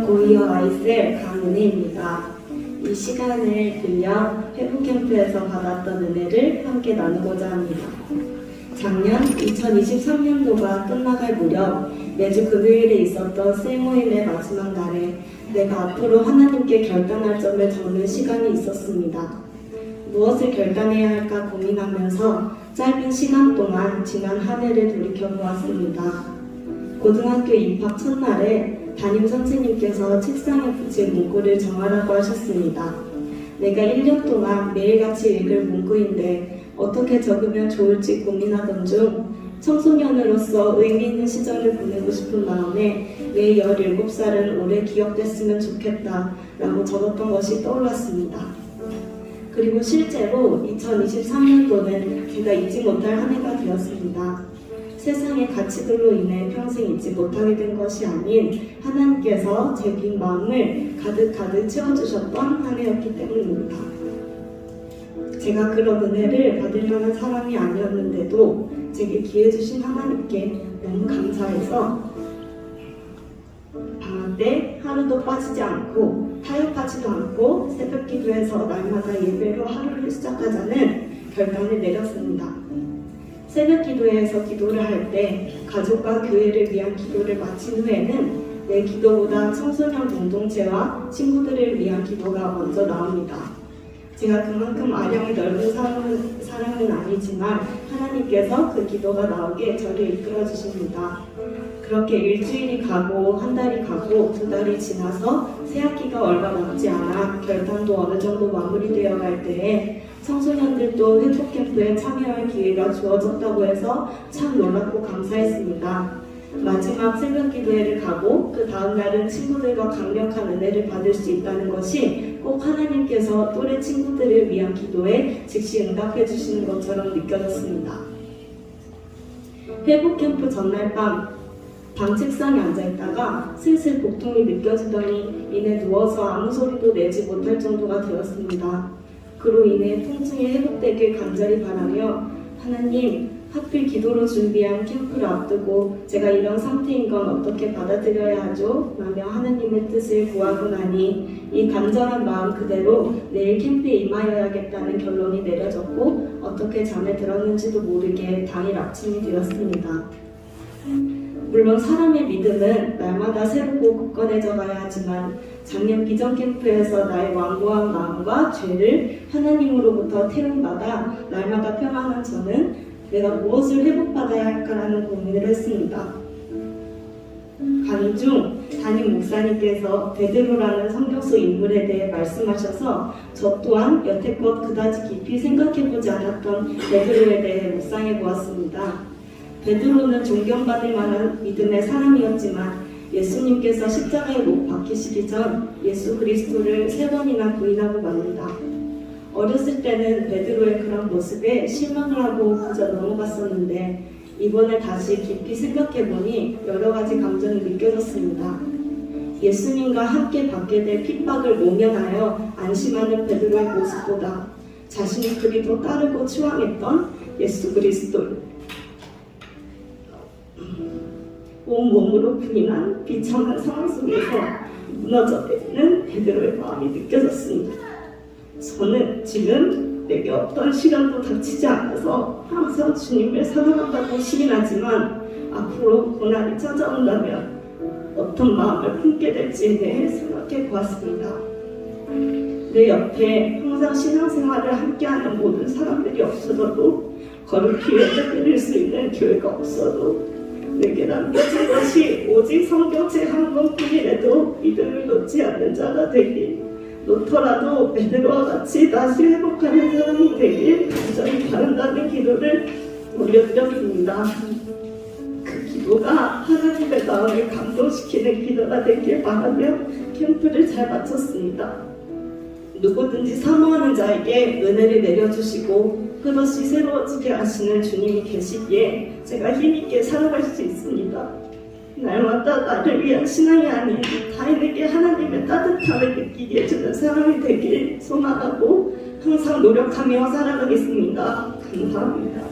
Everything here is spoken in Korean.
오이어 아이셀 강은혜입니다. 이 시간을 빌려 회복캠프에서 받았던 은혜를 함께 나누고자 합니다. 작년 2023년도가 끝나갈 무렵 매주 금요일에 있었던 셀모임의 마지막 날에 내가 앞으로 하나님께 결단할 점을 적는 시간이 있었습니다. 무엇을 결단해야 할까 고민하면서 짧은 시간 동안 지난 한 해를 돌이켜보았습니다. 고등학교 입학 첫날에 담임 선생님께서 책상에 붙인 문구를 정하라고 하셨습니다. 내가 1년 동안 매일같이 읽을 문구인데 어떻게 적으면 좋을지 고민하던 중 청소년으로서 의미 있는 시절을 보내고 싶은 마음에 내 17살은 오래 기억됐으면 좋겠다 라고 적었던 것이 떠올랐습니다. 그리고 실제로 2023년도는 제가 잊지 못할 한 해가 되었습니다. 세상의 가치들로 인해 평생 잊지 못하게 된 것이 아닌 하나님께서 제 빈 마음을 가득 채워주셨던 한 해였기 때문입니다. 제가 그런 은혜를 받을 만한 사람이 아니었는데도 제게 기회 주신 하나님께 너무 감사해서 방학 때 하루도 빠지지 않고 타협하지도 않고 새벽 기도에서 날마다 예배로 하루를 시작하자는 결단을 내렸습니다. 새벽 기도회에서 기도를 할 때 가족과 교회를 위한 기도를 마친 후에는 내 기도보다 청소년 공동체와 친구들을 위한 기도가 먼저 나옵니다. 제가 그만큼 아량이 넓은 사람은 아니지만 하나님께서 그 기도가 나오게 저를 이끌어 주십니다. 그렇게 일주일이 가고 한 달이 가고 2달이 지나서 새학기가 얼마 남지 않아 결단도 어느 정도 마무리되어 갈 때에 청소년들도 회복캠프에 참여할 기회가 주어졌다고 해서 참 놀랍고 감사했습니다. 마지막 새벽 기도회를 가고 그 다음 날은 친구들과 강력한 은혜를 받을 수 있다는 것이 꼭 하나님께서 또래 친구들을 위한 기도에 즉시 응답해 주시는 것처럼 느껴졌습니다. 회복캠프 전날 밤 방 책상에 앉아있다가 슬슬 복통이 느껴지더니 이내 누워서 아무 소리도 내지 못할 정도가 되었습니다. 그로 인해 통증이 회복되길 간절히 바라며 하나님, 하필 기도로 준비한 캠프를 앞두고 제가 이런 상태인 건 어떻게 받아들여야 하죠? 라며 하나님의 뜻을 구하고 나니 이 간절한 마음 그대로 내일 캠프에 임하여야겠다는 결론이 내려졌고 어떻게 잠에 들었는지도 모르게 당일 아침이 되었습니다. 물론 사람의 믿음은 날마다 새롭고 굳건해져 가야 하지만 작년 비전 캠프에서 나의 완고한 마음과 죄를 하나님으로부터 태움받아 날마다 평안한 저는 내가 무엇을 회복받아야 할까라는 고민을 했습니다. 강의 중 담임 목사님께서 베드로라는 성경속 인물에 대해 말씀하셔서 저 또한 여태껏 그다지 깊이 생각해보지 않았던 베드로에 대해 묵상해 보았습니다. 베드로는 존경받을 만한 믿음의 사람이었지만 예수님께서 십자가에 못 박히시기 전 예수 그리스도를 3번이나 부인하고 맙니다. 어렸을 때는 베드로의 그런 모습에 실망을 하고 그저 넘어갔었는데 이번에 다시 깊이 생각해보니 여러 가지 감정이 느껴졌습니다. 예수님과 함께 받게 될 핍박을 모면하여 안심하는 베드로의 모습보다 자신이 그리도 따르고 추앙했던 예수 그리스도 온몸으로 부인한 비참한 상황 속에서 무너져내는 베드로의 마음이 느껴졌습니다. 저는 지금 내게 어떤 시련도 닥치지 않아서 항상 주님을 사랑한다고 시인하지만 앞으로 고난이 찾아온다면 어떤 마음을 품게 될지에 대해 생각해 보았습니다. 내 옆에 항상 신앙생활을 함께하는 모든 사람들이 없어져도 걸을 기회를 드릴 수 있는 교회가 없어도 내게 남겨진 것이 오직 성경책 한 권뿐이라도 믿음을 놓지 않는 자가 되길, 놓더라도 베드로와 같이 다시 회복하는 사람이 되길 간절히 바란다는 기도를 올려드렸습니다. 그 기도가 하나님의 마음을 감동시키는 기도가 되길 바라며 캠프를 잘 마쳤습니다. 누구든지 사모하는 자에게 은혜를 내려주시고 끝없이 새로워지게 하시는 주님이 계시기에 제가 힘있게 살아갈 수 있습니다. 날마다 나를 위한 신앙이 아닌 타인에게 하나님의 따뜻함을 느끼게 해주는 사람이 되길 소망하고 항상 노력하며 살아가겠습니다. 감사합니다.